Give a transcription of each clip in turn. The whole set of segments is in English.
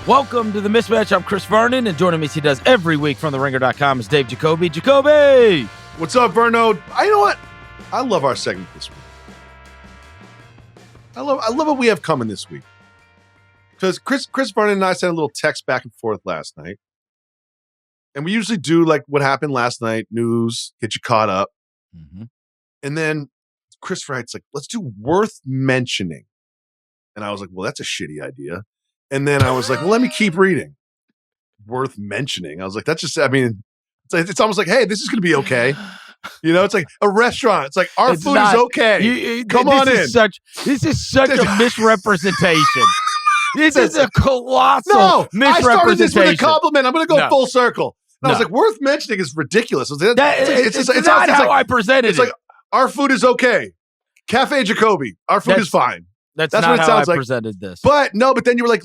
Welcome to the Mismatch. I'm Chris Vernon, and joining me as he does every week from TheRinger.com is Dave Jacoby. Jacoby! What's up, Verno? You know what? I love our segment this week. I love what we have coming this week. Because Chris Vernon and I sent a little text back and forth last night. And we usually do like what happened last night, news, get you caught up. Mm-hmm. And then Chris writes like, let's do worth mentioning. And I was like, well, that's a shitty idea. And then I was like, well, let me keep reading. Worth mentioning. I was like, that's just, I mean, it's almost like, hey, this is going to be okay. You know, it's like a restaurant. It's like, our food is okay. Come on in. This is such a misrepresentation. This is a colossal misrepresentation. I started this with a compliment. I'm going to go full circle. And I was like, worth mentioning is ridiculous. It's not how I presented it. It's like, our food is okay. Cafe Jacoby, our food is fine. That's not what it sounds like. Presented this. But then you were like,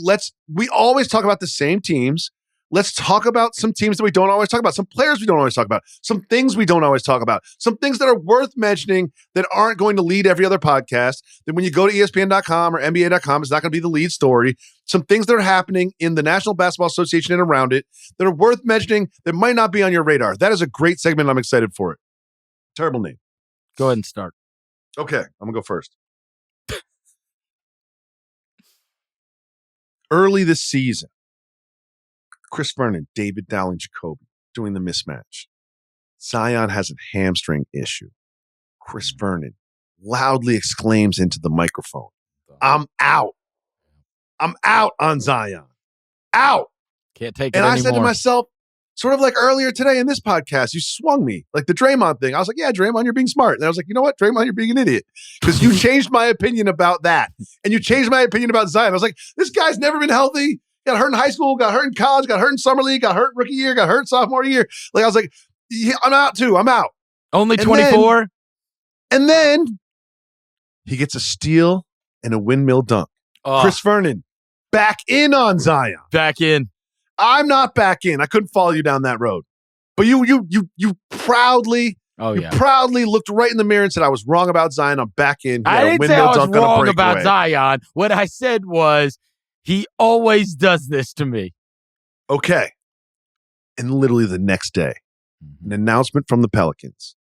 we always talk about the same teams. Let's talk about some teams that we don't always talk about, some players we don't always talk about, some things we don't always talk about, some things that are worth mentioning that aren't going to lead every other podcast. Then when you go to ESPN.com or NBA.com, it's not going to be the lead story. Some things that are happening in the National Basketball Association and around it that are worth mentioning that might not be on your radar. That is a great segment. I'm excited for it. Terrible name. Go ahead and start. Okay, I'm going to go first. Early this season, Chris Vernon, David Dowling, Jacoby doing the mismatch. Zion has a hamstring issue. Chris Vernon loudly exclaims into the microphone, I'm out. I'm out on Zion. Out. Can't take it and anymore. I said to myself, sort of like earlier today in this podcast, you swung me like the Draymond thing. I was like, yeah, Draymond, you're being smart. And I was like, you know what, Draymond, you're being an idiot because you changed my opinion about that. And you changed my opinion about Zion. I was like, this guy's never been healthy. Got hurt in high school, got hurt in college, got hurt in summer league, got hurt rookie year, got hurt sophomore year. Like, I was like, yeah, I'm out too. I'm out. Only 24? And then he gets a steal and a windmill dunk. Oh. Chris Vernon, back in on Zion. Back in. I'm not back in. I couldn't follow you down that road. But you proudly, proudly looked right in the mirror and said, I was wrong about Zion. I'm back in. I didn't say I was wrong about Zion. What I said was, he always does this to me. Okay. And literally the next day, an announcement from the Pelicans.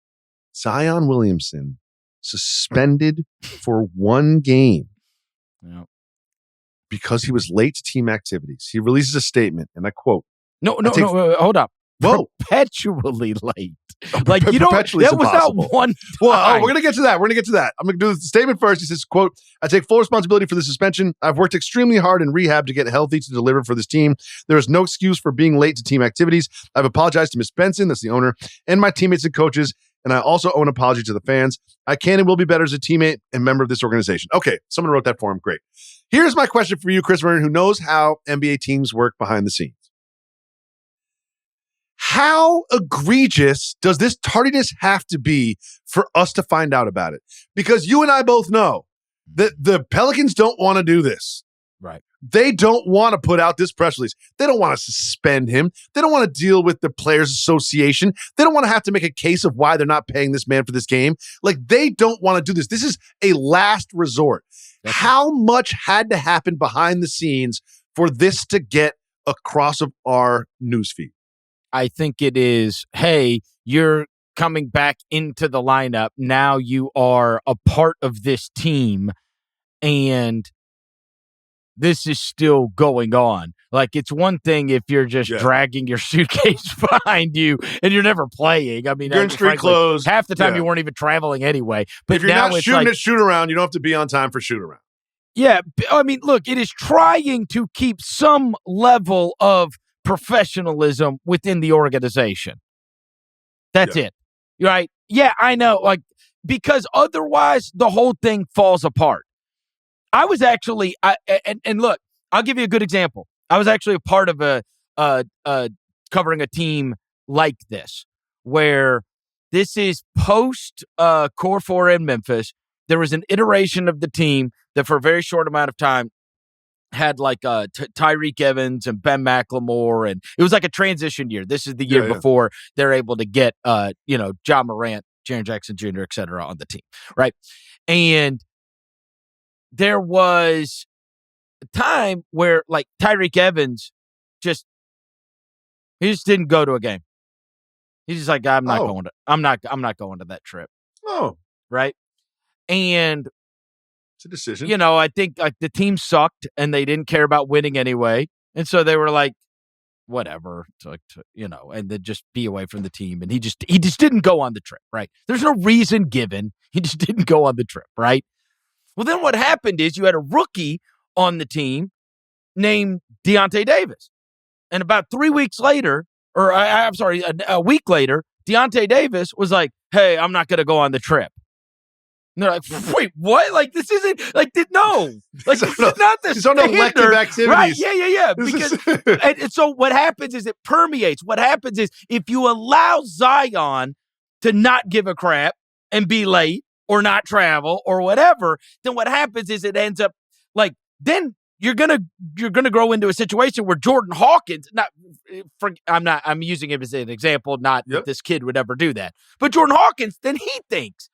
Zion Williamson suspended for 1 game because he was late to team activities. He releases a statement, and I quote. No, hold up. Whoa. Perpetually late. Like, you don't, that was impossible. not one time. Well, we're going to get to that. I'm going to do the statement first. He says, quote, I take full responsibility for the suspension. I've worked extremely hard in rehab to get healthy to deliver for this team. There is no excuse for being late to team activities. I've apologized to Ms. Benson, that's the owner, and my teammates and coaches, and I also owe an apology to the fans. I can and will be better as a teammate and member of this organization. Okay, someone wrote that for him. Great. Here's my question for you, Chris Vernon, who knows how NBA teams work behind the scenes. How egregious does this tardiness have to be for us to find out about it? Because you and I both know that the Pelicans don't want to do this. Right. They don't want to put out this press release. They don't want to suspend him. They don't want to deal with the Players Association. They don't want to have to make a case of why they're not paying this man for this game. Like, they don't want to do this. This is a last resort. How much had to happen behind the scenes for this to get across of our newsfeed? I think it is, hey, you're coming back into the lineup. Now you are a part of this team, and this is still going on. Like, it's one thing if you're just dragging your suitcase behind you and you're never playing. I mean, you're in street clothes. Half the time you weren't even traveling anyway. But if you're now not shooting at shoot around, you don't have to be on time for shoot around. Yeah, I mean, look, it is trying to keep some level of professionalism within the organization. That's it. Right? Yeah, I know. Like, because otherwise the whole thing falls apart. I was actually, and look, I'll give you a good example. I was actually a part of covering a team like this, where this is post Core 4 in Memphis. There was an iteration of the team that for a very short amount of time had like Tyreek Evans and Ben McLemore, and it was like a transition year. This is the year before they're able to get John Morant, Jaren Jackson Jr., et cetera, on the team, right? And there was time where like Tyreek Evans he just didn't go to a game. He's just like, I'm not going to that trip. Oh. Right. And it's a decision. I think like the team sucked and they didn't care about winning anyway. And so they were like, whatever, and then just be away from the team. And he just didn't go on the trip. Right. There's no reason given. He just didn't go on the trip. Right. Well, then what happened is you had a rookie on the team named Deontay Davis. And about 3 weeks later, or I'm sorry, a week later, Deontay Davis was like, hey, I'm not going to go on the trip. And they're like, wait, what? Like, this isn't, like, no. Like, this is not the standard. These elective activities. Right, yeah. Because, and so what happens is it permeates. What happens is if you allow Zion to not give a crap and be late or not travel or whatever, then what happens is it ends up, like, then you're gonna grow into a situation where Jordan Hawkins, I'm using him as an example, not that this kid would ever do that, but Jordan Hawkins, then he thinks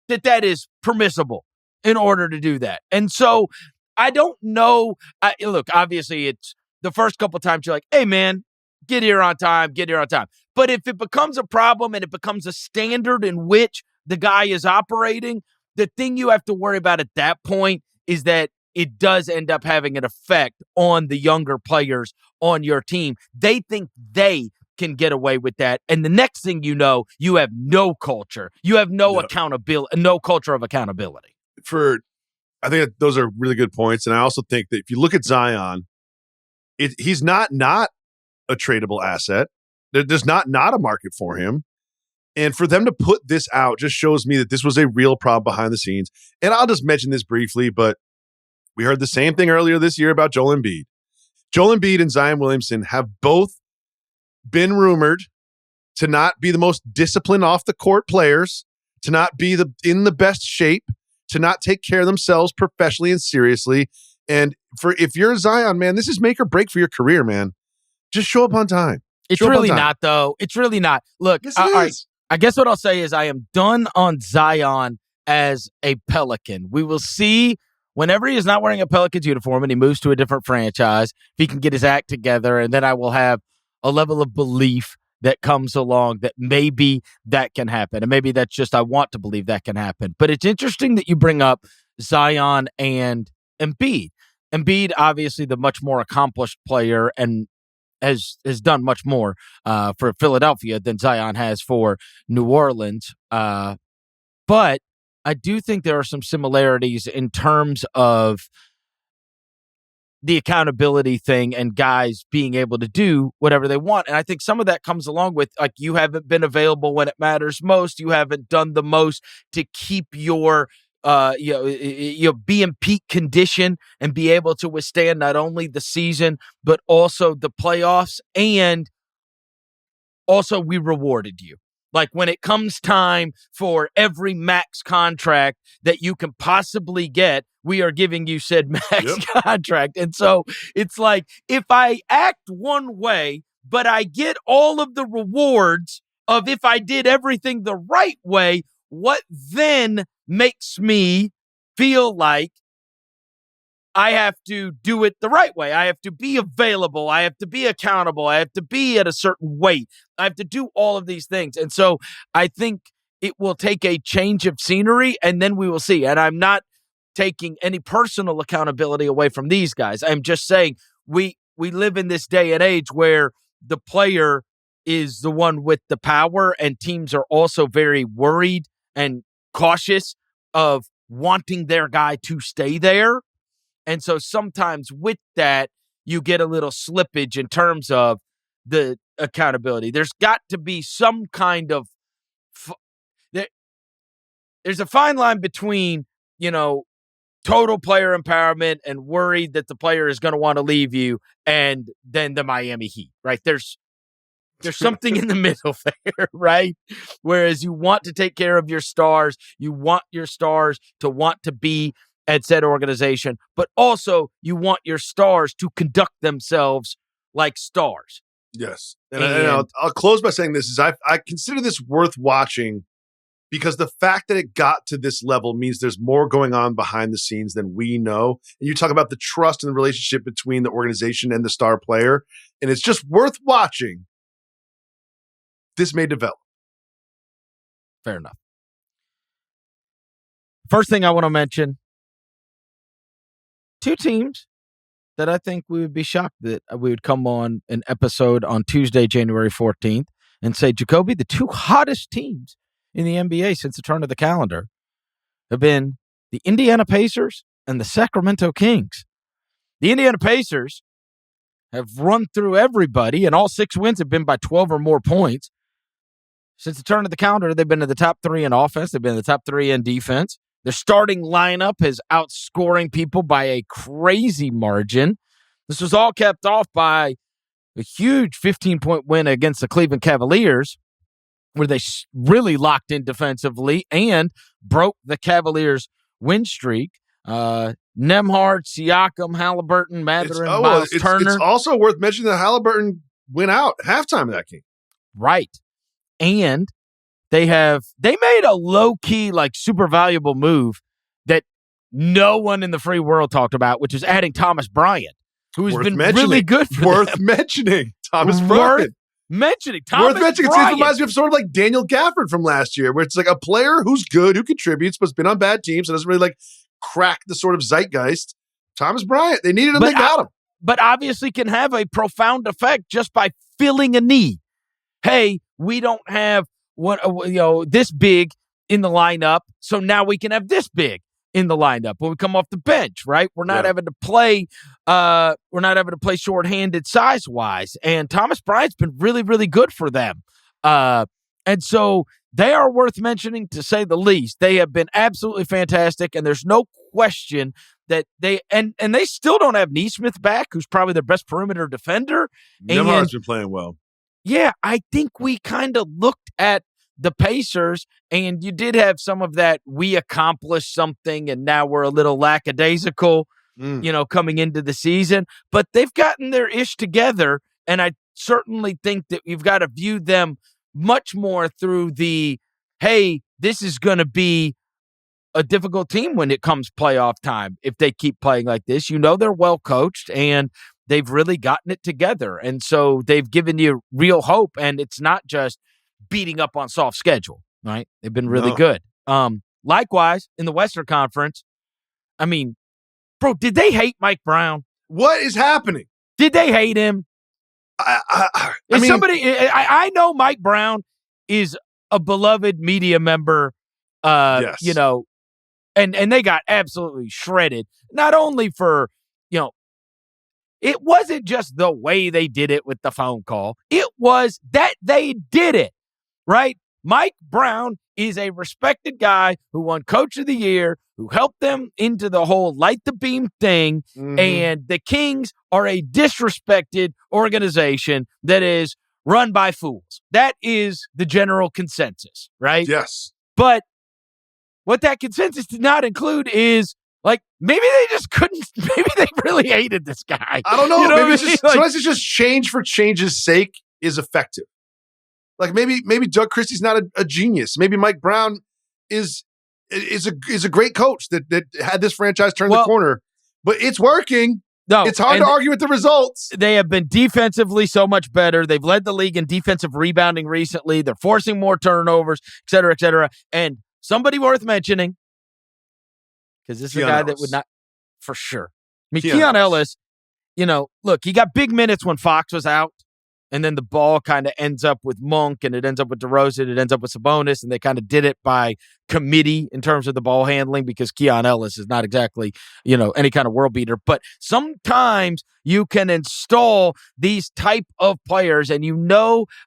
that is permissible in order to do that. And so I don't know. Look, obviously it's the first couple times you're like, hey man, get here on time. But if it becomes a problem and it becomes a standard in which the guy is operating, the thing you have to worry about at that point is that it does end up having an effect on the younger players on your team. They think they can get away with that. And the next thing you know, you have no culture. You have no accountability, no culture of accountability. I think those are really good points. And I also think that if you look at Zion, he's not a tradable asset. There's not a market for him. And for them to put this out just shows me that this was a real problem behind the scenes. And I'll just mention this briefly, but we heard the same thing earlier this year about Joel Embiid. Joel Embiid and Zion Williamson have both been rumored to not be the most disciplined off the court players, to not be in the best shape, to not take care of themselves professionally and seriously. And if you're Zion, man, this is make or break for your career, man. Just show up on time. It's really not, though. It's really not. Look, yes, I guess what I'll say is I am done on Zion as a Pelican. We will see whenever he is not wearing a Pelicans uniform and he moves to a different franchise, if he can get his act together, and then I will have a level of belief that comes along that maybe that can happen. And maybe that's just I want to believe that can happen. But it's interesting that you bring up Zion and Embiid. Embiid, obviously the much more accomplished player and has done much more for Philadelphia than Zion has for New Orleans. But I do think there are some similarities in terms of the accountability thing and guys being able to do whatever they want. And I think some of that comes along with, like, you haven't been available when it matters most. You haven't done the most to keep your be in peak condition and be able to withstand not only the season, but also the playoffs. And also we rewarded you. Like when it comes time for every max contract that you can possibly get, we are giving you said max contract. And so it's like, if I act one way, but I get all of the rewards of if I did everything the right way, what then makes me feel like I have to do it the right way? I have to be available. I have to be accountable. I have to be at a certain weight. I have to do all of these things. And so I think it will take a change of scenery, and then we will see. And I'm not taking any personal accountability away from these guys. I'm just saying we live in this day and age where the player is the one with the power, and teams are also very worried and cautious of wanting their guy to stay there. And so sometimes with that, you get a little slippage in terms of the accountability. There's got to be some kind of there's a fine line between, total player empowerment and worried that the player is going to want to leave you, and then the Miami Heat, right? There's something in the middle there, right? Whereas you want to take care of your stars, you want your stars to want to be at said organization, but also you want your stars to conduct themselves like stars. Yes. And I'll close by saying this is I consider this worth watching because the fact that it got to this level means there's more going on behind the scenes than we know. And you talk about the trust and the relationship between the organization and the star player, and it's just worth watching. This may develop. Fair enough. First thing I want to mention, two teams that I think we would be shocked that we would come on an episode on Tuesday, January 14th, and say, Jacoby, the two hottest teams in the NBA since the turn of the calendar have been the Indiana Pacers and the Sacramento Kings. The Indiana Pacers have run through everybody, and all 6 wins have been by 12 or more points. Since the turn of the calendar, they've been in the top 3 in offense. They've been in the top 3 in defense. Their starting lineup is outscoring people by a crazy margin. This was all kept off by a huge 15-point win against the Cleveland Cavaliers, where they really locked in defensively and broke the Cavaliers' win streak. Nembhard, Siakam, Halliburton, Mathurin, Miles Turner. It's also worth mentioning that Halliburton went out at halftime of that game. Right. And they made a low-key, like, super valuable move that no one in the free world talked about, which is adding Thomas Bryant, who has been really good for them. Mentioning. Thomas Bryant. Thomas Bryant. It reminds me of sort of like Daniel Gafford from last year, where it's like a player who's good, who contributes, but's been on bad teams, and doesn't really like crack the sort of zeitgeist. Thomas Bryant. They needed him, they got him. But obviously can have a profound effect just by filling a need. Hey, we don't have this big in the lineup, so now we can have this big in the lineup when we come off the bench, right? We're not having to play shorthanded size-wise. And Thomas Bryant's been really, really good for them. And so they are worth mentioning, to say the least. They have been absolutely fantastic, and there's no question that they still don't have Nesmith back, who's probably their best perimeter defender. Nembhard's been playing well. Yeah, I think we kind of looked at the Pacers, and you did have some of that, we accomplished something, and now we're a little lackadaisical, coming into the season. But they've gotten their ish together, and I certainly think that you've got to view them much more through the, hey, this is going to be a difficult team when it comes playoff time if they keep playing like this. They're well coached, and they've really gotten it together. And so they've given you real hope, and it's not just beating up on soft schedule, right? They've been really good. Likewise, in the Western Conference, I mean, bro, did they hate Mike Brown? What is happening? Did they hate him? I know Mike Brown is a beloved media member, yes. And they got absolutely shredded, not only for, it wasn't just the way they did it with the phone call. It was that they did it, right? Mike Brown is a respected guy who won Coach of the Year, who helped them into the whole light the beam thing. Mm-hmm. And the Kings are a disrespected organization that is run by fools. That is the general consensus, right? Yes. But what that consensus did not include is, like, maybe they just couldn't. Maybe they really hated this guy. I don't know. Maybe sometimes it's just change for change's sake is effective. Like maybe Doug Christie's not a genius. Maybe Mike Brown is a great coach that had this franchise turn the corner. But it's working. No, it's hard to argue with the results. They have been defensively so much better. They've led the league in defensive rebounding recently. They're forcing more turnovers, et cetera, et cetera. And somebody worth mentioning, because this is a guy that would not, for sure. I mean, Keon Ellis, look, he got big minutes when Fox was out, and then the ball kind of ends up with Monk, and it ends up with DeRozan, it ends up with Sabonis, and they kind of did it by committee in terms of the ball handling, because Keon Ellis is not exactly, any kind of world beater. But sometimes you can install these type of players, and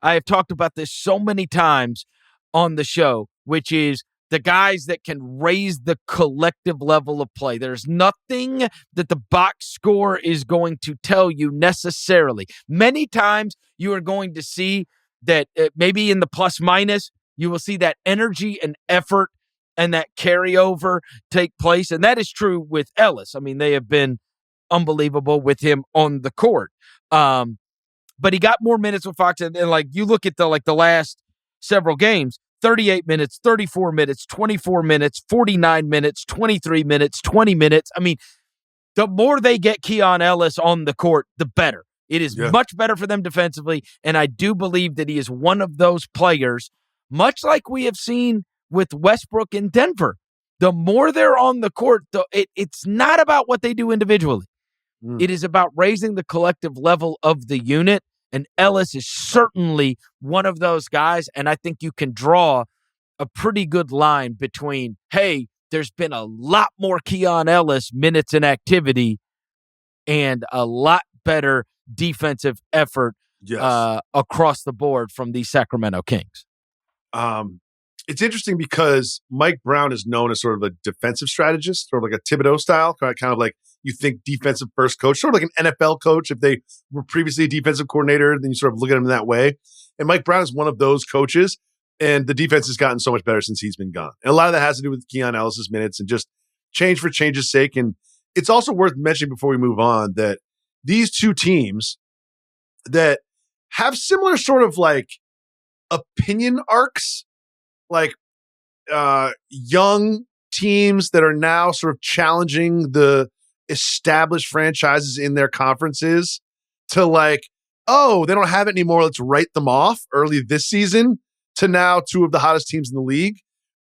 I have talked about this so many times on the show, which is the guys that can raise the collective level of play. There's nothing that the box score is going to tell you necessarily. Many times you are going to see that maybe in the plus minus, you will see that energy and effort and that carryover take place. And that is true with Ellis. I mean, they have been unbelievable with him on the court. But he got more minutes with Fox. And like you look at the last several games, 38 minutes, 34 minutes, 24 minutes, 49 minutes, 23 minutes, 20 minutes. I mean, the more they get Keon Ellis on the court, the better. It is much better for them defensively, and I do believe that he is one of those players, much like we have seen with Westbrook in Denver. The more they're on the court, it's not about what they do individually. It is about raising the collective level of the unit, and Ellis is certainly one of those guys, and I think you can draw a pretty good line between, hey, there's been a lot more Keon Ellis minutes and activity and a lot better defensive effort across the board from the Sacramento Kings. It's interesting because Mike Brown is known as sort of a defensive strategist, sort of like a Thibodeau style, kind of like you think defensive first coach, sort of like an NFL coach. If they were previously a defensive coordinator, then you sort of look at him in that way. And Mike Brown is one of those coaches, and the defense has gotten so much better since he's been gone. And a lot of that has to do with Keon Ellis' minutes and just change for change's sake. And it's also worth mentioning before we move on that these two teams that have similar sort of like opinion arcs, like young teams that are now sort of challenging the established franchises in their conferences to like, oh, they don't have it anymore. Let's write them off early this season to now two of the hottest teams in the league.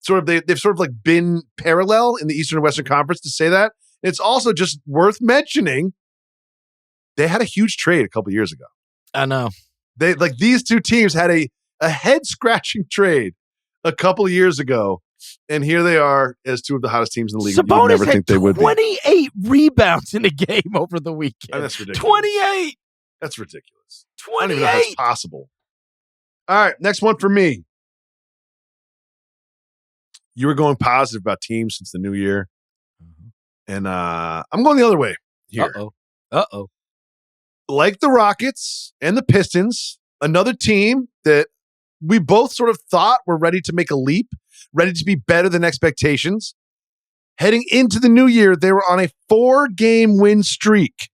They've sort of like been parallel in the Eastern and Western Conference to say that. It's also just worth mentioning they had a huge trade a couple years ago. I know. They like these two teams had a head scratching trade a couple of years ago, and here they are as two of the hottest teams in the league. Sabonis never had think they would 28 rebounds in a game over the weekend. Oh, that's ridiculous. 28. That's ridiculous. 28. I don't even know how that's possible. All right, next one for me. You were going positive about teams since the new year, and I'm going the other way here. Uh-oh. Like the Rockets and the Pistons, another team that we both sort of thought were ready to make a leap, ready to be better than expectations. Heading into the new year, they were on a 4-game win streak.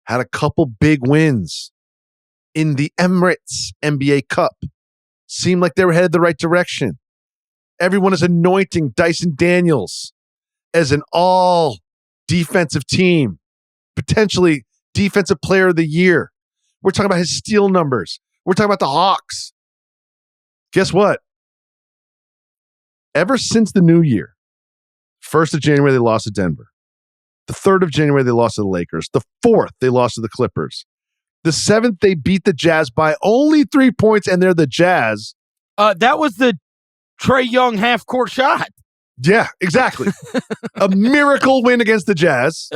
Had a couple big wins in the Emirates NBA Cup. Seemed like they were headed the right direction. Everyone is anointing Dyson Daniels as an all-defensive team, potentially defensive player of the year. We're talking about his steal numbers. We're talking about the Hawks. Guess what? Ever since the new year, 1st of January, they lost to Denver. The 3rd of January, they lost to the Lakers. The 4th, they lost to the Clippers. The 7th, they beat the Jazz by only 3 points, and they're the Jazz. That was the Trae Young half-court shot. Yeah, exactly. A miracle win against the Jazz.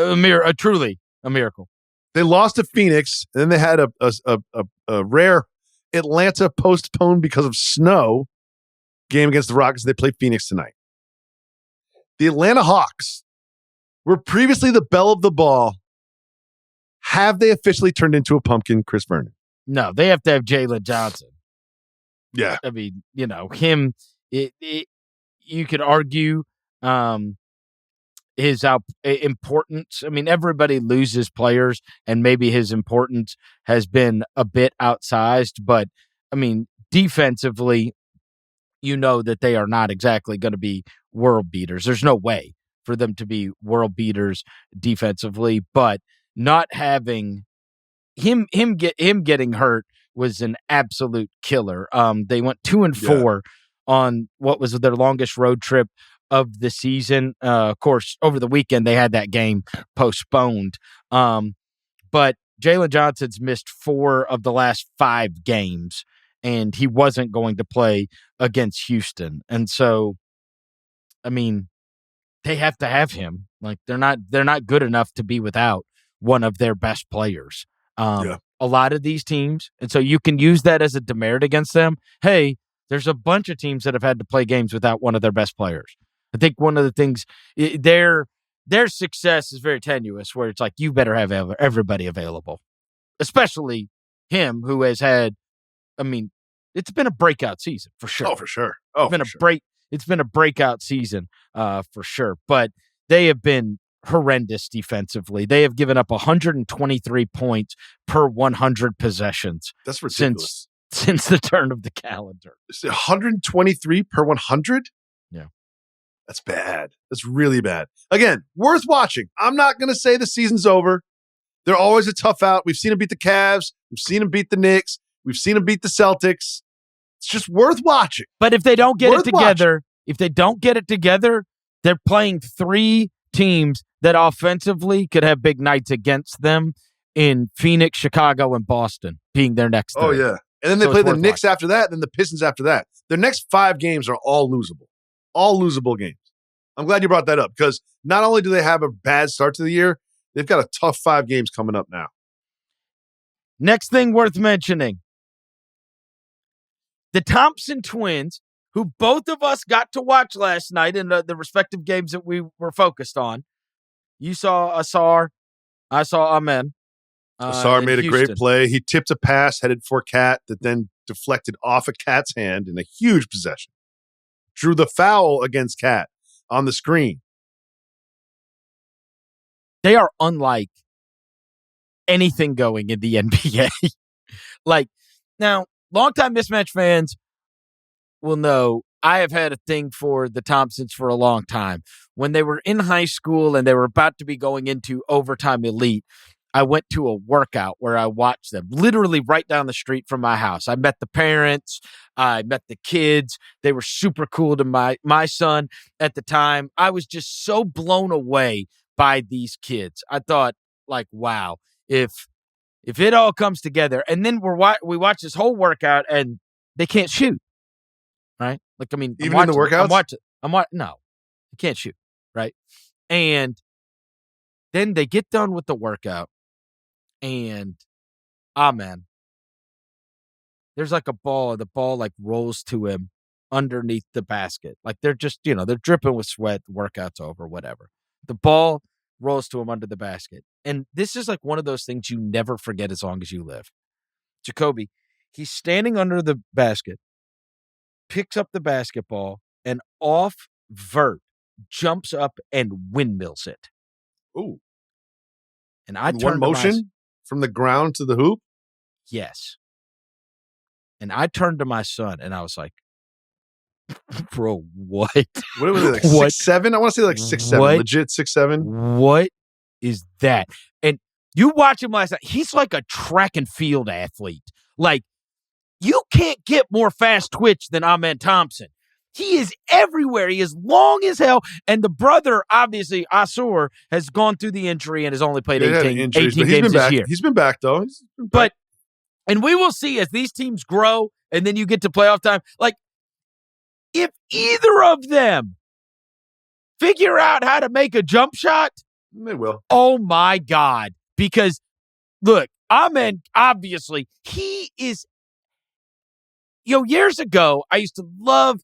Truly a miracle. They lost to Phoenix, and then they had a rare Atlanta postponed because of snow game against the Rockets. They play Phoenix tonight. The Atlanta Hawks were previously the belle of the ball. Have they officially turned into a pumpkin, Chris Vernon? No, they have to have Jalen Johnson. Yeah. I mean, him, you could argue his importance. I mean, everybody loses players, and maybe his importance has been a bit outsized. But, I mean, defensively, that they are not exactly going to be world beaters. There's no way for them to be world beaters defensively. But not having him getting hurt was an absolute killer. They went 2-4 on what was their longest road trip of the season. Of course, over the weekend, they had that game postponed. But Jalen Johnson's missed 4 of the last 5 games, and he wasn't going to play against Houston. And so, I mean, they have to have him. Like, they're not good enough to be without one of their best players. A lot of these teams, and so you can use that as a demerit against them. Hey, there's a bunch of teams that have had to play games without one of their best players. I think one of the things, their success is very tenuous, where it's like you better have everybody available, especially him, who has had. I mean, it's been a breakout season for sure. Oh, for sure. Oh, It's been a breakout season for sure. But they have been horrendous defensively. They have given up 123 points per 100 possessions. That's ridiculous. since the turn of the calendar. 123 per 100? Yeah. That's bad. That's really bad. Again, worth watching. I'm not going to say the season's over. They're always a tough out. We've seen them beat the Cavs. We've seen them beat the Knicks. We've seen them beat the Celtics. It's just worth watching. But if they don't get it together, they're playing 3 teams that offensively could have big nights against them in Phoenix, Chicago, and Boston being their next 3. Oh, yeah. And then they play the Knicks after that, then the Pistons after that. Their next 5 games are all losable. All losable games. I'm glad you brought that up because not only do they have a bad start to the year, they've got a tough 5 games coming up now. Next thing worth mentioning, the Thompson twins, who both of us got to watch last night in the respective games that we were focused on. You saw Asar. I saw Amen. Asar made a great play. He tipped a pass headed for Cat that then deflected off a Cat's hand in a huge possession. Drew the foul against Cat on the screen. They are unlike anything going in the NBA. Now, longtime Mismatch fans will know I have had a thing for the Thompsons for a long time. When they were in high school and they were about to be going into overtime elite, I went to a workout where I watched them literally right down the street from my house. I met the parents. I met the kids. They were super cool to my son at the time. I was just so blown away by these kids. I thought, wow, if it all comes together. And then we watch this whole workout and they can't shoot, right? Even in the workouts? No, they can't shoot, right? And then they get done with the workout. And, man, there's a ball, and the ball, rolls to him underneath the basket. They're just, they're dripping with sweat, the workout's over, whatever. The ball rolls to him under the basket. And this is one of those things you never forget as long as you live. Jacoby, he's standing under the basket, picks up the basketball, and off vert jumps up and windmills it. Ooh. And I turned one motion? From the ground to the hoop? Yes. And I turned to my son and I was like, bro, what? What was it, 6'7"? I want to say 6'7". Legit 6'7". What is that? And you watch him last night. He's like a track and field athlete. You can't get more fast twitch than Amen Thompson. He is everywhere. He is long as hell. And the brother, obviously, Asur, has gone through the injury and has only played 18 games this year. He's been back, though. And we will see as these teams grow and then you get to playoff time. If either of them figure out how to make a jump shot, they will. Oh, my God. Because, look, Amen, obviously, he is, years ago, I used to love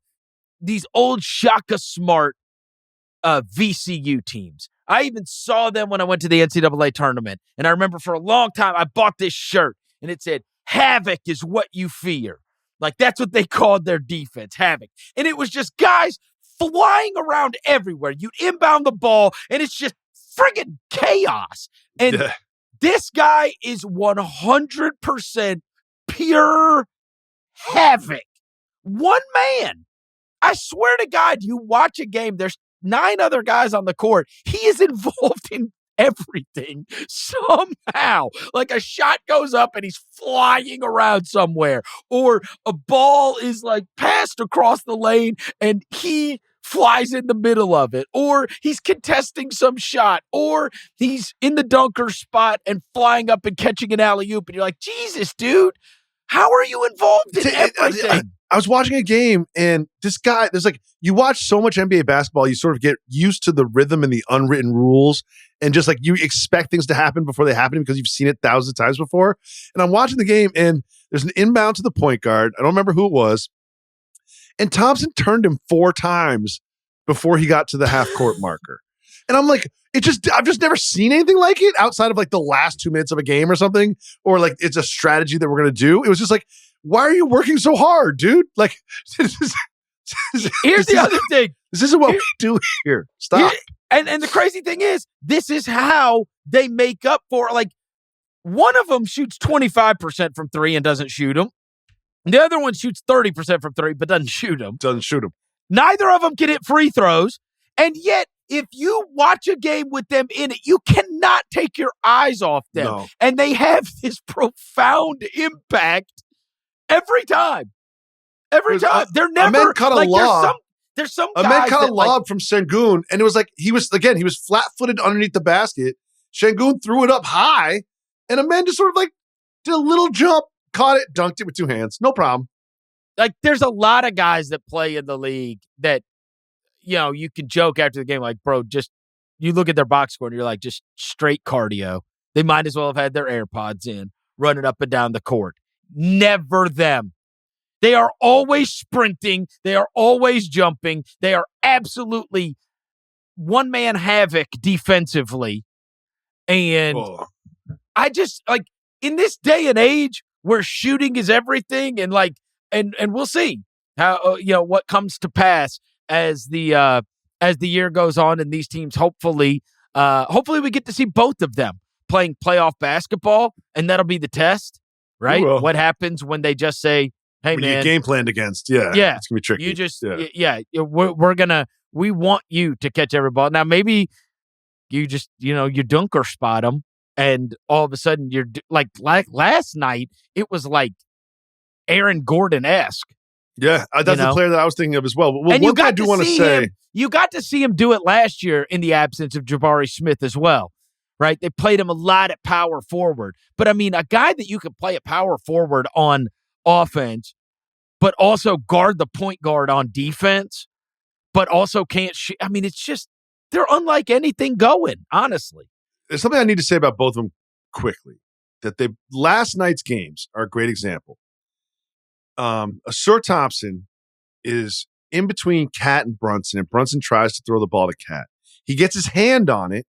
these old Shaka Smart VCU teams. I even saw them when I went to the NCAA tournament. And I remember for a long time, I bought this shirt and it said, "Havoc is what you fear." That's what they called their defense, Havoc. And it was just guys flying around everywhere. You'd inbound the ball and it's just friggin' chaos. And this guy is 100% pure havoc. One man. I swear to God, you watch a game, there's 9 other guys on the court. He is involved in everything somehow. A shot goes up and he's flying around somewhere. Or a ball is passed across the lane and he flies in the middle of it. Or he's contesting some shot. Or he's in the dunker spot and flying up and catching an alley-oop. And you're like, Jesus, dude, how are you involved in everything? I was watching a game and this guy, you watch so much NBA basketball, you sort of get used to the rhythm and the unwritten rules and just you expect things to happen before they happen because you've seen it thousands of times before. And I'm watching the game and there's an inbound to the point guard. I don't remember who it was. And Thompson turned him 4 times before he got to the half court marker. And I'm like, I've just never seen anything like it outside of the last 2 minutes of a game or something, or it's a strategy that we're going to do. It was just why are you working so hard, dude? Here's the other thing. This isn't what we do here. Stop. And the crazy thing is, this is how they make up for, one of them shoots 25% from 3 and doesn't shoot them. The other one shoots 30% from three, but doesn't shoot them. Neither of them can hit free throws. And yet, if you watch a game with them in it, you cannot take your eyes off them. No. And they have this profound impact every time. Every time. They're never Ahmed caught a lob. There's some guys Ahmed caught a like, lob from Sengun, and it was like he was flat-footed underneath the basket. Sengun threw it up high, and Ahmed just sort of like did a little jump, caught it, dunked it with two hands. No problem. Like, there's a lot of guys that play in the league that, you know, you can joke after the game, like, bro, just you look at their box score and you're like, just straight cardio. They might as well have had their AirPods in, running up and down the court. Never them. They are always sprinting. They are always jumping. They are absolutely one-man havoc defensively. And I just, like, in this day and age where shooting is everything, and like, and we'll see how, what comes to pass as the year goes on, and these teams hopefully we get to see both of them playing playoff basketball, and that'll be the test, right? What happens when they just say, "Hey, man, you game planned against, yeah, it's gonna be tricky." You just, we want you to catch every ball. Now, maybe you just, you dunker spot them, and all of a sudden you're like last night, it was like Aaron Gordon-esque. Yeah, that's the player that I was thinking of as well. But and one thing I do want to say, you got to see him do it last year in the absence of Jabari Smith as well, right? They played him a lot at power forward. But, I mean, a guy that you can play at power forward on offense, but also guard the point guard on defense, but also can't shoot. I mean, it's just, they're unlike anything going, honestly. There's something I need to say about both of them quickly. That last night's games are a great example. Asur Thompson is in between Cat and Brunson tries to throw the ball to Cat. He gets his hand on it,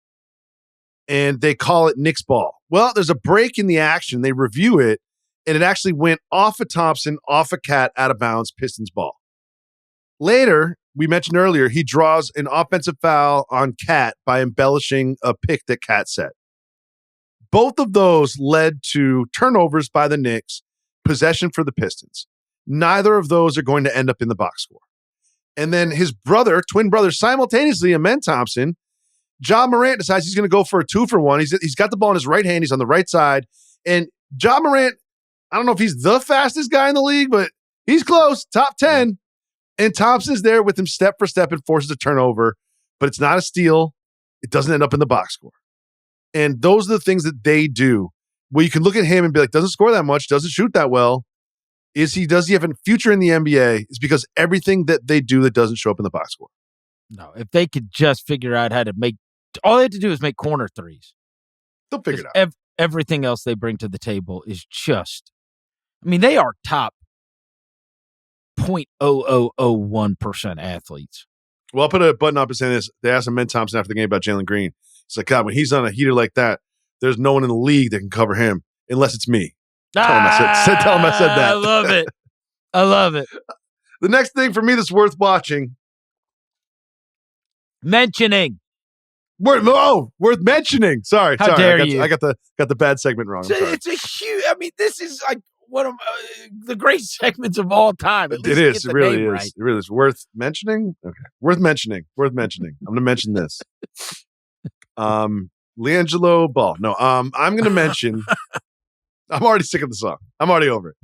and they call it Knicks ball. Well, there's a break in the action. They review it, and it actually went off of Thompson, off of Cat, out of bounds, Pistons ball. Later, we mentioned earlier, he draws an offensive foul on Cat by embellishing a pick that Cat set. Both of those led to turnovers by the Knicks, possession for the Pistons. Neither of those are going to end up in the box score. And then his twin brother, simultaneously, Ahmed Thompson, Ja Morant decides he's going to go for a 2-for-1. He's got the ball in his right hand. He's on the right side. And Ja Morant, I don't know if he's the fastest guy in the league, but he's close, top 10. And Thompson's there with him step for step and forces a turnover, but it's not a steal. It doesn't end up in the box score. And those are the things that they do. Well, you can look at him and be like, doesn't score that much, doesn't shoot that well. Does he have a future in the NBA? It's because everything that they do that doesn't show up in the box score. No, if they could just figure out how to all they have to do is make corner threes. They'll figure it out. Everything else they bring to the table is just, I mean, they are top 0.0001% athletes. Well, I'll put a button up and say this. They asked Ahmed Thompson after the game about Jalen Green. It's like, God, when he's on a heater like that, there's no one in the league that can cover him unless it's me. Tell him I said that. I love it. I love it. The next thing for me that's worth watching. Mentioning. Worth mentioning. Sorry. How dare you? I got the bad segment wrong. It's a huge, I mean, this is like one of the great segments of all time. It is. It really is. Right. It really is. Worth mentioning? Okay. Worth mentioning. I'm going to mention this. LiAngelo Ball. No, I'm going to mention. I'm already sick of the song. I'm already over it.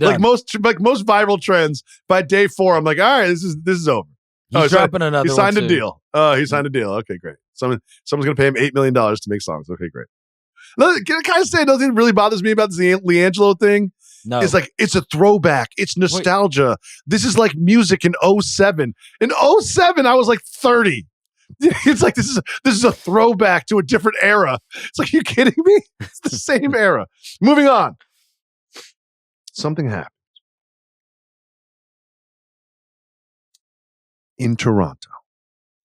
Like most viral trends, by day 4, I'm like, all right, this is over. He's dropping another. He signed a deal. He signed a deal. Okay, great. Someone's going to pay him $8 million to make songs. Okay, great. Can I kind of say another thing that really bothers me about this LiAngelo thing? No. It's like, it's a throwback. It's nostalgia. Wait. This is like music in 2007. In 2007, I was like 30. It's like, this is a throwback to a different era. It's like, you kidding me? It's the same era. Moving on. Something happened in Toronto.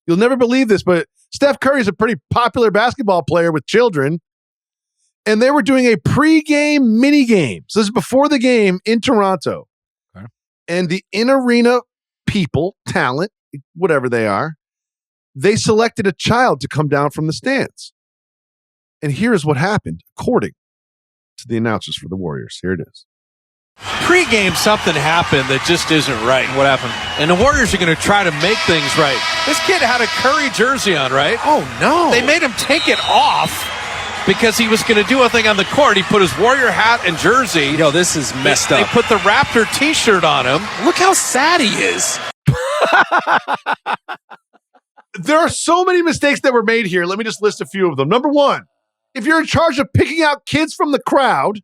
You'll never believe this, but Steph Curry is a pretty popular basketball player with children. And they were doing a pregame mini game. So this is before the game in Toronto. Okay. And the in-arena people, talent, whatever they are, they selected a child to come down from the stands. And here's what happened, according to the announcers for the Warriors. Here it is. Pre-game, something happened that just isn't right. What happened? And the Warriors are going to try to make things right. This kid had a Curry jersey on, right? Oh, no. They made him take it off because he was going to do a thing on the court. He put his Warrior hat and jersey. Yo, this is messed up. They put the Raptor t-shirt on him. Look how sad he is. There are so many mistakes that were made here. Let me just list a few of them. Number one, if you're in charge of picking out kids from the crowd,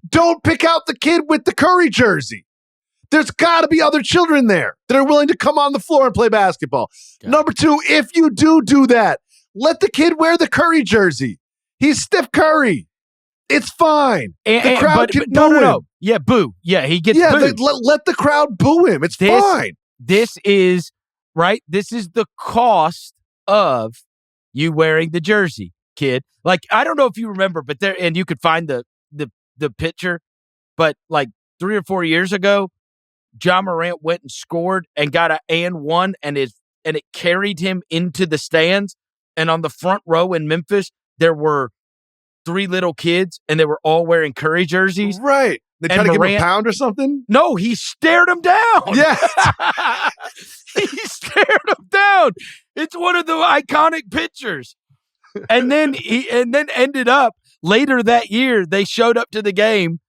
don't pick out the kid with the Curry jersey. There's got to be other children there that are willing to come on the floor and play basketball. Okay. Number two, if you do that, let the kid wear the Curry jersey. He's Steph Curry. It's fine. The crowd can boo him. Yeah, boo. Yeah, he gets booed. Let the crowd boo him. It's fine. This is, right? This is the cost of you wearing the jersey, kid. Like, I don't know if you remember, but there, and you could find the picture, but like 3 or 4 years ago, Ja Morant went and scored and got an and one, and it carried him into the stands. And on the front row in Memphis, there were 3 little kids, and they were all wearing Curry jerseys. Right. They tried to give him a pound or something? No, he stared him down. Yeah. He stared him down. It's one of the iconic pictures. And then ended up later that year, they showed up to the game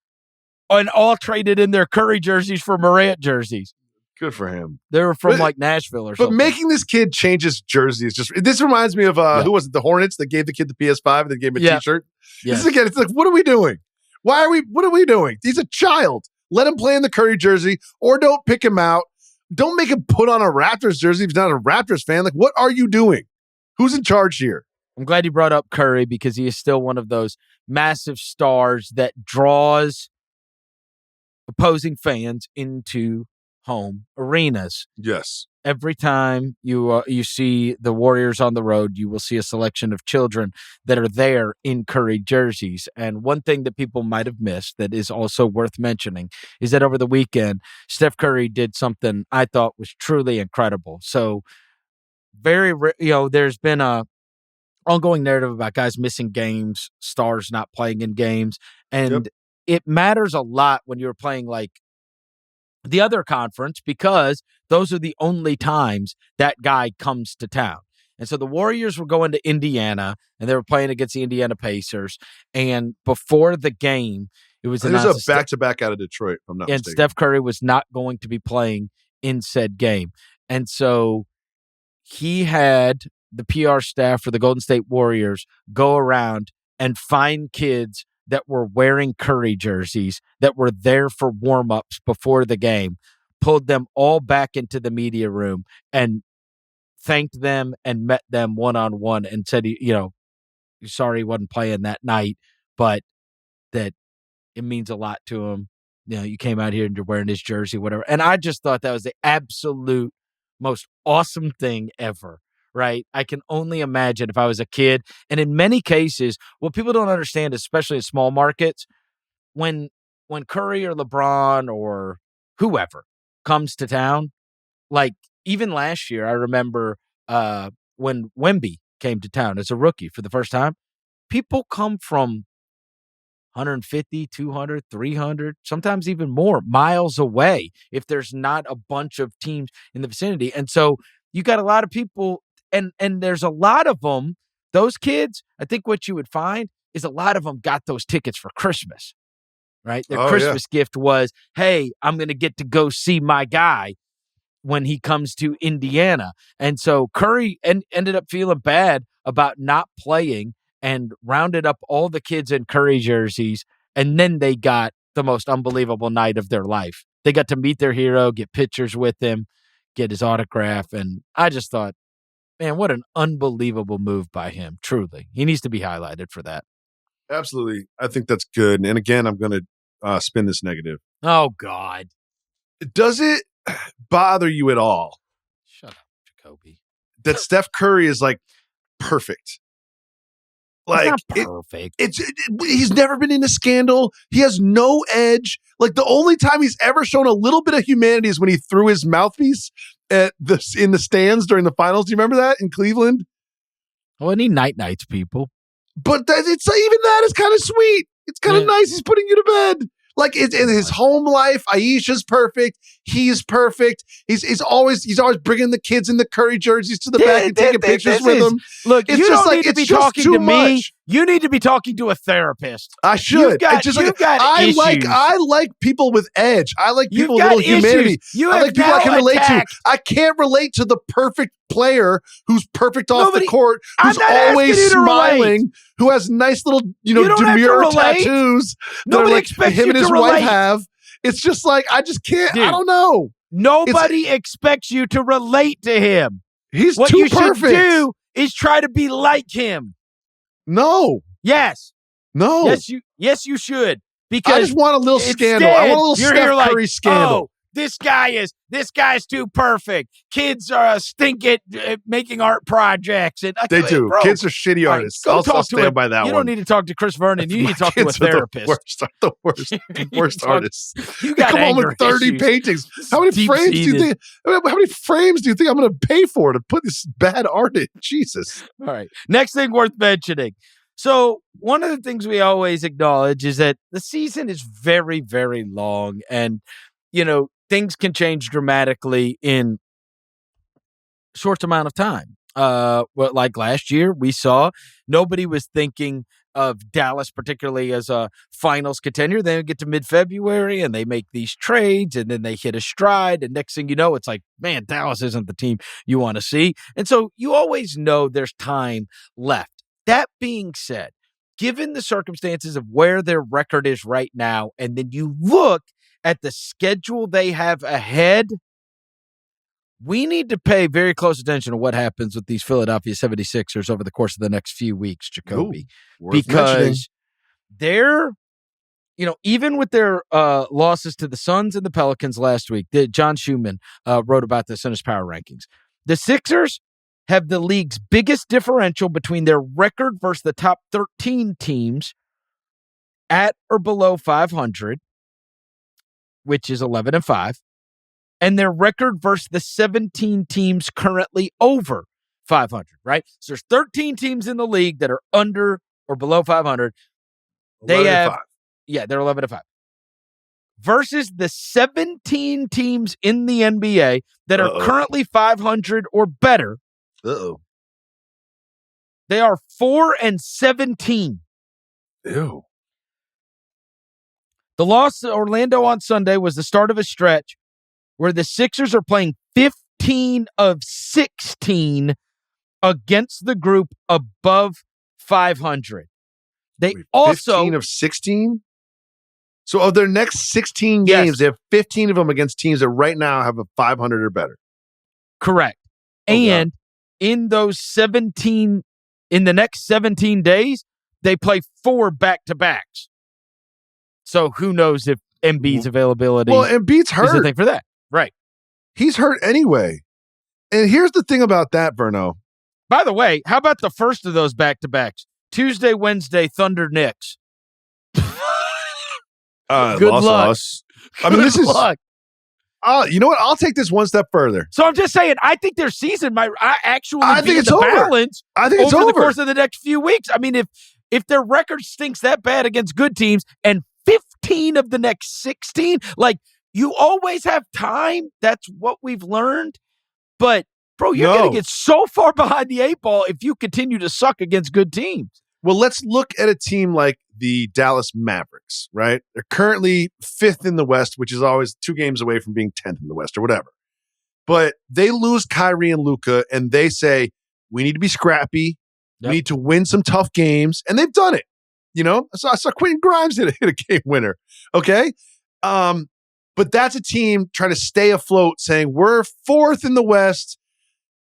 and all traded in their Curry jerseys for Morant jerseys. Good for him. They were from like Nashville or something. But making this kid change his jersey is just, this reminds me of, who was it? The Hornets that gave the kid the PS5 and then gave him a t-shirt. Yes. This is, again, it's like, what are we doing? What are we doing? He's a child. Let him play in the Curry jersey, or don't pick him out. Don't make him put on a Raptors jersey if he's not a Raptors fan. Like, what are you doing? Who's in charge here? I'm glad you brought up Curry because he is still one of those massive stars that draws opposing fans into home arenas. Yes. Every time you see the Warriors on the road, you will see a selection of children that are there in Curry jerseys. And one thing that people might have missed that is also worth mentioning is that over the weekend, Steph Curry did something I thought was truly incredible. So there's been a ongoing narrative about guys missing games, stars not playing in games. And it matters a lot when you're playing like the other conference because those are the only times that guy comes to town. And so the Warriors were going to Indiana and they were playing against the Indiana Pacers. And before the game, it was announced a back-to-back out of Detroit, if I'm not mistaken. And Steph Curry was not going to be playing in said game. And so he had the PR staff for the Golden State Warriors go around and find kids that were wearing Curry jerseys that were there for warm-ups before the game, pulled them all back into the media room and thanked them and met them one-on-one and said, sorry he wasn't playing that night, but that it means a lot to him. You came out here and you're wearing his jersey, whatever. And I just thought that was the absolute most awesome thing ever. Right? I can only imagine if I was a kid. And in many cases, what people don't understand, especially in small markets, when Curry or LeBron or whoever comes to town, like even last year, I remember when Wemby came to town as a rookie for the first time, people come from 150, 200, 300, sometimes even more miles away if there's not a bunch of teams in the vicinity. And so you got a lot of people. And there's a lot of them, those kids, I think what you would find is a lot of them got those tickets for Christmas, right? Their Christmas gift was, hey, I'm going to get to go see my guy when he comes to Indiana. And so Curry ended up feeling bad about not playing and rounded up all the kids in Curry jerseys. And then they got the most unbelievable night of their life. They got to meet their hero, get pictures with him, get his autograph. And I just thought, man, what an unbelievable move by him. Truly. He needs to be highlighted for that. Absolutely. I think that's good. And again, I'm going to spin this negative. Oh, God. Does it bother you at all? Shut up, Jacoby. That Steph Curry is like perfect. Like, it's not perfect. He's never been in a scandal. He has no edge. Like the only time he's ever shown a little bit of humanity is when he threw his mouthpiece in the stands during the finals. Do you remember that in Cleveland? Well, and he nights people. But it's even that is kind of sweet. It's kind of nice. He's putting you to bed. Like in his home life, Aisha's perfect. He's perfect. He's always bringing the kids in the Curry jerseys to the back and taking pictures with them. Look, It's you just don't like need to it's be just talking too to me. much. You need to be talking to a therapist. I should. You've got I issues. like people with edge. I like You've people with a got little humanity. issues. You I have like people I now can relate to. attacked. I can't relate to the perfect player who's perfect off Nobody- the court, I'm who's not asking always you to smiling, relate. who has nice little, You don't have to demure relate. tattoos. Nobody that are like expects him you and his to wife relate. have. It's just like I just can't. Dude. I don't know. Nobody expects you to relate to him. He's What too you perfect. should do is try to be like him. No. Yes. No. Yes, you should. Because I just want a little scandal. I want a little you're here Steph like, Curry scandal. Oh, this guy's too perfect. Kids are stink at making art projects. And They do. Bro, Kids are shitty artists. Go I'll talk to stand by that You one. don't need to talk to Chris Vernon. You need to talk to a Kids are therapist. The worst artists. You They got come home anger with 30 issues. paintings. How many frames do you Deep-seated. think? How many frames do you think I'm going to pay for to put this bad art in? Jesus. All right. Next thing worth mentioning. So one of the things we always acknowledge is that the season is very, very long, and things can change dramatically in a short amount of time. Like last year, we saw nobody was thinking of Dallas particularly as a finals contender. Then we get to mid-February and they make these trades and then they hit a stride. And next thing you know, it's like, man, Dallas isn't the team you want to see. And so you always know there's time left. That being said, given the circumstances of where their record is right now, and then you look at the schedule they have ahead, we need to pay very close attention to what happens with these Philadelphia 76ers over the course of the next few weeks, Jacoby. Because they're, even with their losses to the Suns and the Pelicans last week, John Schumann wrote about this in his power rankings. The Sixers have the league's biggest differential between their record versus the top 13 teams at or below 500, which is 11-5, and their record versus the 17 teams currently over 500, right? So there's 13 teams in the league that are under or below 500. They have, they're 11-5. Versus the 17 teams in the NBA that are currently 500 or better. They are 4-17. Ew. The loss to Orlando on Sunday was the start of a stretch where the Sixers are playing 15 of 16 against the group above 500. They also 15 of 16? So of their next 16 games, they have 15 of them against teams that right now have a 500 or better. Correct. And in those 17, in the next 17 days, they play 4 back-to-backs. So who knows if Embiid's availability Embiid's hurt. is the thing for that. Right. He's hurt anyway. And here's the thing about that, Verno. By the way, how about the first of those back-to-backs? Tuesday, Wednesday, Thunder, Knicks. Good luck. Loss. I mean, this is luck. You know what? I'll take this one step further. So I'm just saying, I think their season might actually think it's the over. balance I think it's over over. the course of the next few weeks. I mean, if their record stinks that bad against good teams and 15 of the next 16, like, you always have time. That's what we've learned. But, bro, you're going to get so far behind the 8 ball if you continue to suck against good teams. Well, let's look at a team like the Dallas Mavericks, right? They're currently 5th in the West, which is always 2 games away from being 10th in the West or whatever. But they lose Kyrie and Luka, and they say, we need to be scrappy. Yep. We need to win some tough games. And they've done it. I saw Quentin Grimes hit a game winner. Okay? But that's a team trying to stay afloat, saying, we're 4th in the West.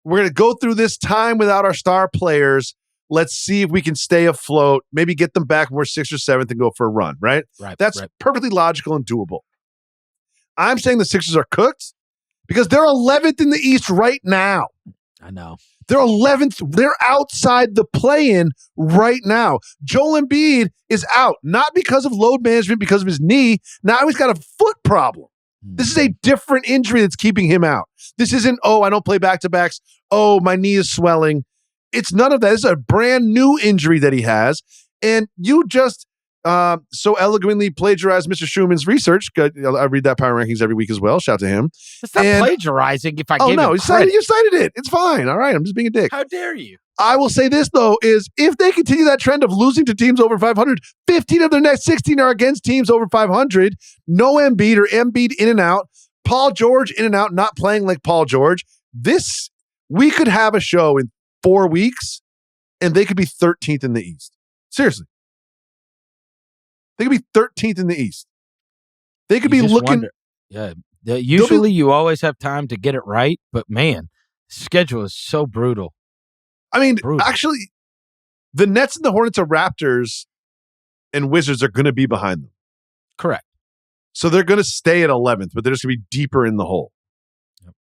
We're going to go through this time without our star players. Let's see if we can stay afloat, maybe get them back when we're 6th or 7th and go for a run, right? That's perfectly logical and doable. I'm saying the Sixers are cooked because they're 11th in the East right now. I know. They're 11th. They're outside the play-in right now. Joel Embiid is out, not because of load management, because of his knee. Now he's got a foot problem. This is a different injury that's keeping him out. This isn't, I don't play back-to-backs. My knee is swelling. It's none of that. It's a brand new injury that he has. And you just so eloquently plagiarized Mr. Schumann's research. I read that Power Rankings every week as well. Shout out to him. It's not plagiarizing if I give no, him you credit. cited it. It's fine. All right, I'm just being a dick. How dare you? I will say this, though, is if they continue that trend of losing to teams over 500, 15 of their next 16 are against teams over 500, no Embiid or Embiid in and out, Paul George in and out, not playing like Paul George. We could have a show in 4 weeks, and they could be 13th in the East. Seriously. They could be 13th in the East. They could be looking. Wonder. Yeah. Usually you always have time to get it right, but man, schedule is so brutal. I mean, actually, the Nets and the Hornets are Raptors and Wizards are going to be behind them. Correct. So they're going to stay at 11th, but they're just going to be deeper in the hole. Yep.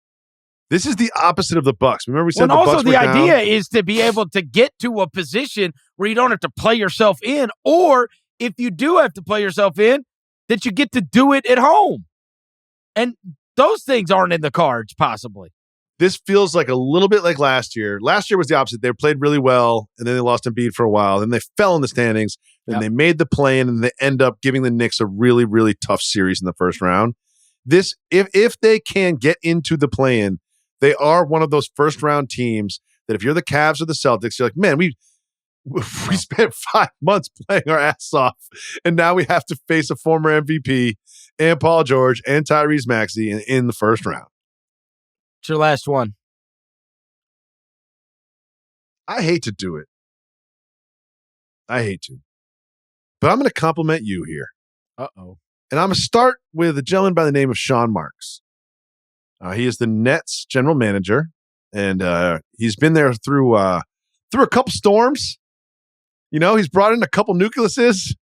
This is the opposite of the Bucks. Remember we said the Bucks were down? Idea is to be able to get to a position where you don't have to play yourself in, or if you do have to play yourself in, that you get to do it at home. And those things aren't in the cards, possibly. This feels like a little bit like last year. Last year was the opposite. They played really well, and then they lost Embiid for a while. Then they fell in the standings. Then they made the play-in, and they end up giving the Knicks a really, really tough series in the first round. If they can get into the play-in, they are one of those first-round teams that if you're the Cavs or the Celtics, you're like, man, we spent 5 months playing our ass off, and now we have to face a former MVP and Paul George and Tyrese Maxey in the first round. It's your last one. I hate to do it. I hate to. But I'm going to compliment you here. Uh-oh. And I'm going to start with a gentleman by the name of Sean Marks. He is the Nets general manager, and he's been there through a couple storms. You know, he's brought in a couple nucleuses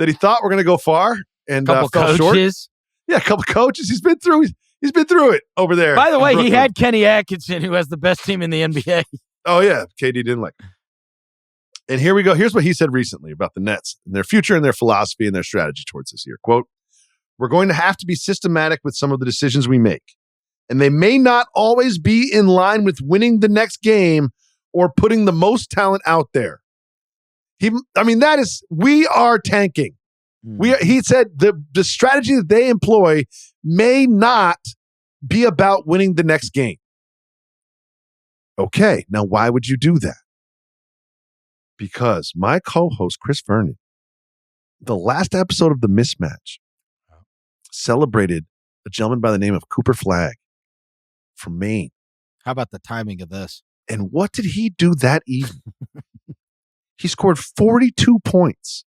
that he thought were going to go far and fell coaches. short. Yeah, a couple coaches. He's been through it over there. By the way, he had Kenny Atkinson, who has the best team in the NBA. Oh, yeah. KD didn't like him. And here we go. Here's what he said recently about the Nets and their future and their philosophy and their strategy towards this year. Quote, "We're going to have to be systematic with some of the decisions we make, and they may not always be in line with winning the next game or putting the most talent out there." We are tanking. He said the strategy that they employ may not be about winning the next game. Okay, now why would you do that? Because my co-host, Chris Vernon, the last episode of The Mismatch, celebrated a gentleman by the name of Cooper Flagg from Maine. How about the timing of this? And what did he do that evening? He scored 42 points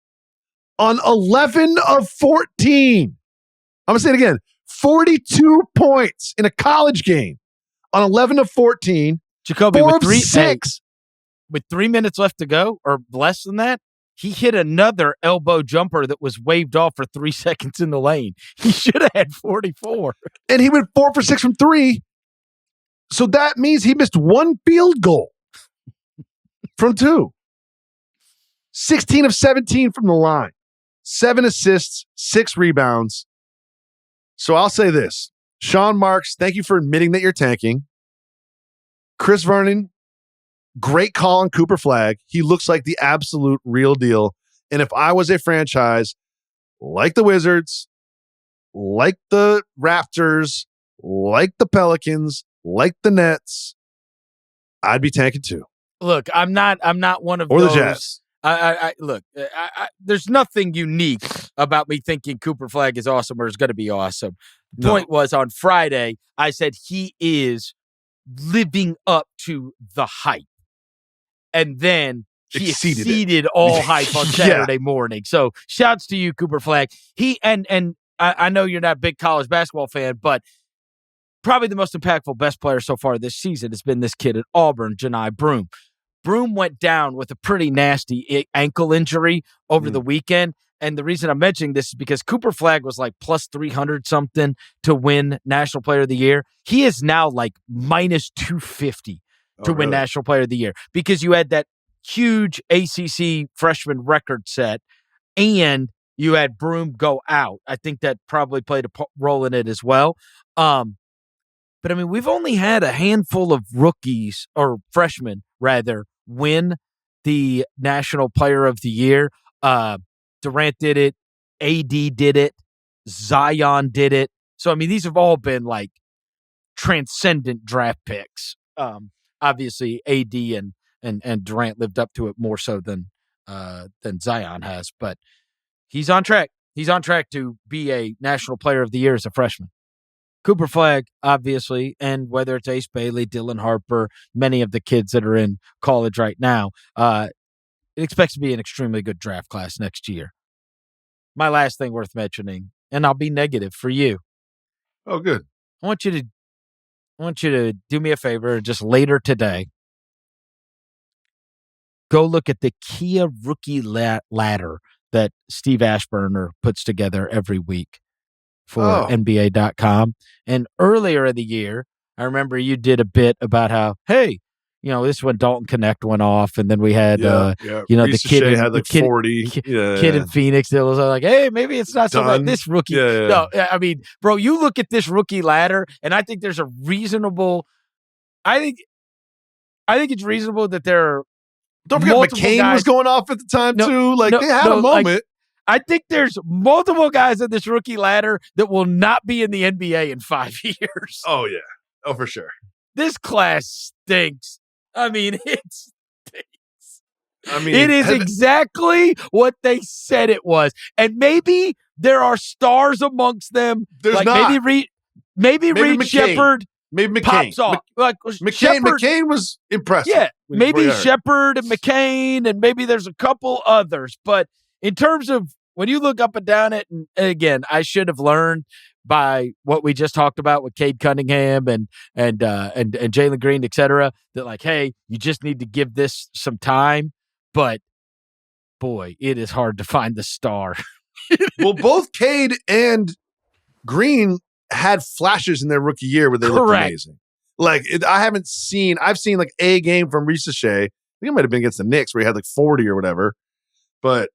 on 11 of 14. I'm going to say it again. 42 points in a college game on 11 of 14. Jacoby, 4 of 6. With 3 minutes left to go, or less than that, he hit another elbow jumper that was waved off for 3 seconds in the lane. He should have had 44. And he went 4 for 6 from 3. So that means he missed 1 field goal from 2. 16 of 17 from the line. 7 assists, 6 rebounds. So I'll say this. Sean Marks, thank you for admitting that you're tanking. Chris Vernon, great call on Cooper Flagg. He looks like the absolute real deal. And if I was a franchise like the Wizards, like the Raptors, like the Pelicans, like the Nets, I'd be tanking too. Look, I'm not one of or those. Or the Jazz. Look, there's nothing unique about me thinking Cooper Flagg is awesome or is going to be awesome. The point was on Friday, I said he is living up to the hype. And then he exceeded all hype on Saturday morning. So shouts to you, Cooper Flagg. He and I know you're not a big college basketball fan, but probably the most impactful best player so far this season has been this kid at Auburn, Johni Broome. Broome went down with a pretty nasty ankle injury over the weekend. And the reason I'm mentioning this is because Cooper Flagg was like plus 300 something to win National Player of the Year. He is now like minus 250 to win National Player of the Year because you had that huge ACC freshman record set and you had Broome go out. I think that probably played a role in it as well. But I mean, we've only had a handful of rookies or freshmen rather win the National Player of the Year. Durant did it. AD did it. Zion did it. So, I mean, these have all been like transcendent draft picks. Obviously, AD and Durant lived up to it more so than Zion has, but he's on track. He's on track to be a National Player of the Year as a freshman. Cooper Flagg, obviously, and whether it's Ace Bailey, Dylan Harper, many of the kids that are in college right now, it expects to be an extremely good draft class next year. My last thing worth mentioning, and I'll be negative for you. Oh, good. I want you to do me a favor, just later today, go look at the Kia rookie ladder that Steve Ashburner puts together every week for NBA.com. And earlier in the year, I remember you did a bit about how, hey, this is when Dalton Connect went off, and then we had, the kid had like 40. Kid in Phoenix that was like, hey, maybe it's not so bad. This rookie. No, I mean, bro, you look at this rookie ladder, and I think there's a reasonable. I think it's reasonable that there are. Don't forget, McCain was going off at the time too. Like they had a moment. Like, I think there's multiple guys in this rookie ladder that will not be in the NBA in 5 years. Oh yeah, for sure. This class stinks. I mean, it stinks. I mean, it is exactly what they said it was, and maybe there are stars amongst them. There's like not. Maybe Reed Shepherd. Maybe McCain pops off. McCain was impressive. Yeah, maybe Shepherd and McCain, and maybe there's a couple others. But in terms of when you look up and down it, and again, I should have learned by what we just talked about with Cade Cunningham and Jalen Green, et cetera, that like, hey, you just need to give this some time. But boy, it is hard to find the star. Well, both Cade and Green had flashes in their rookie year where they looked amazing. Like I've seen like a game from Ricochet. I think it might have been against the Knicks where he had like 40 or whatever. But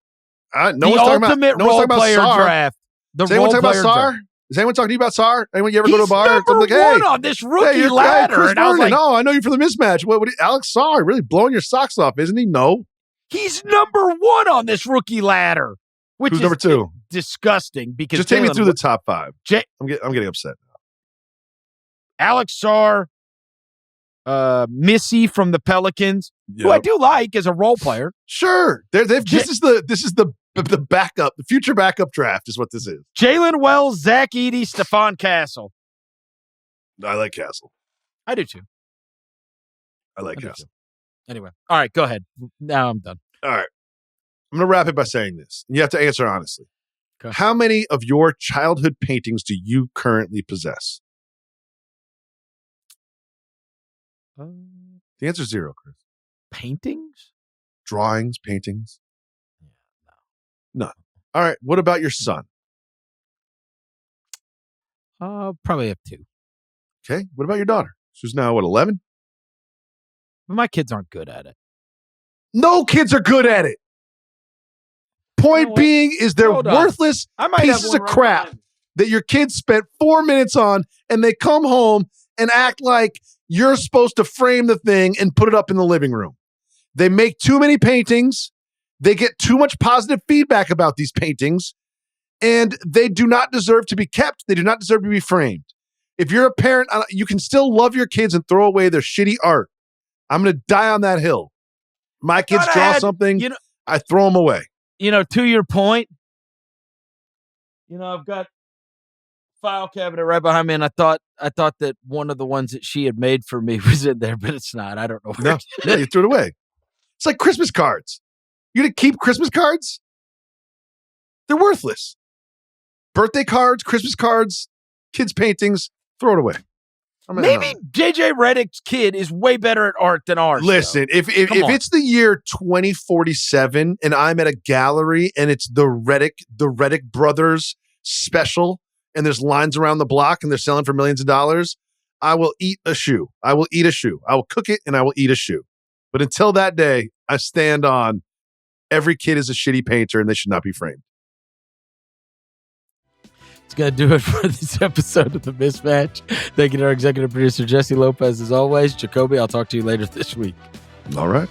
no one's talking about role player draft. Is anyone talking about Sarr? Is anyone talking to you about Sarr? Anyone you ever go to a bar? He's number one on this rookie ladder. And I was like, no, I know you from the mismatch. What Alex Sarr really blowing your socks off, isn't he? No. He's number one on this rookie ladder. Which Who's is number two? Disgusting. Because just take me through the top five. I'm getting upset now. Alex Sarr, Missy from the Pelicans, who I do like as a role player. Sure, this is the backup, the future backup draft is what this is. Jalen Wells, Zach Edey, Stephon Castle. I like Castle. I do too. I like Castle. Anyway, all right, go ahead. Now I'm done. All right. I'm going to wrap it by saying this. And you have to answer honestly. Okay. How many of your childhood paintings do you currently possess? The answer is 0, Chris. Paintings? Drawings, paintings? No. All right. What about your son? Probably have 2. Okay. What about your daughter? She's now, 11? My kids aren't good at it. No kids are good at it. Point being is they're worthless pieces of crap that your kids spent 4 minutes on, and they come home and act like you're supposed to frame the thing and put it up in the living room. They make too many paintings. They get too much positive feedback about these paintings, and they do not deserve to be kept. They do not deserve to be framed. If you're a parent, you can still love your kids and throw away their shitty art. I'm going to die on that hill. My kids draw something, I throw them away. To your point, I've got file cabinet right behind me, and I thought that one of the ones that she had made for me was in there, but it's not. I don't know. No, you threw it away. It's like Christmas cards. You gonna keep Christmas cards? They're worthless. Birthday cards, Christmas cards, kids' paintings, throw it away. Maybe JJ Redick's kid is way better at art than ours. Listen, if it's the year 2047 and I'm at a gallery and it's the Redick brothers special and there's lines around the block and they're selling for millions of dollars, I will eat a shoe. I will eat a shoe. I will cook it and I will eat a shoe. But until that day, I stand on every kid is a shitty painter and they should not be framed. It's going to do it for this episode of The Mismatch. Thank you to our executive producer, Jesse Lopez, as always. Jacoby, I'll talk to you later this week. All right.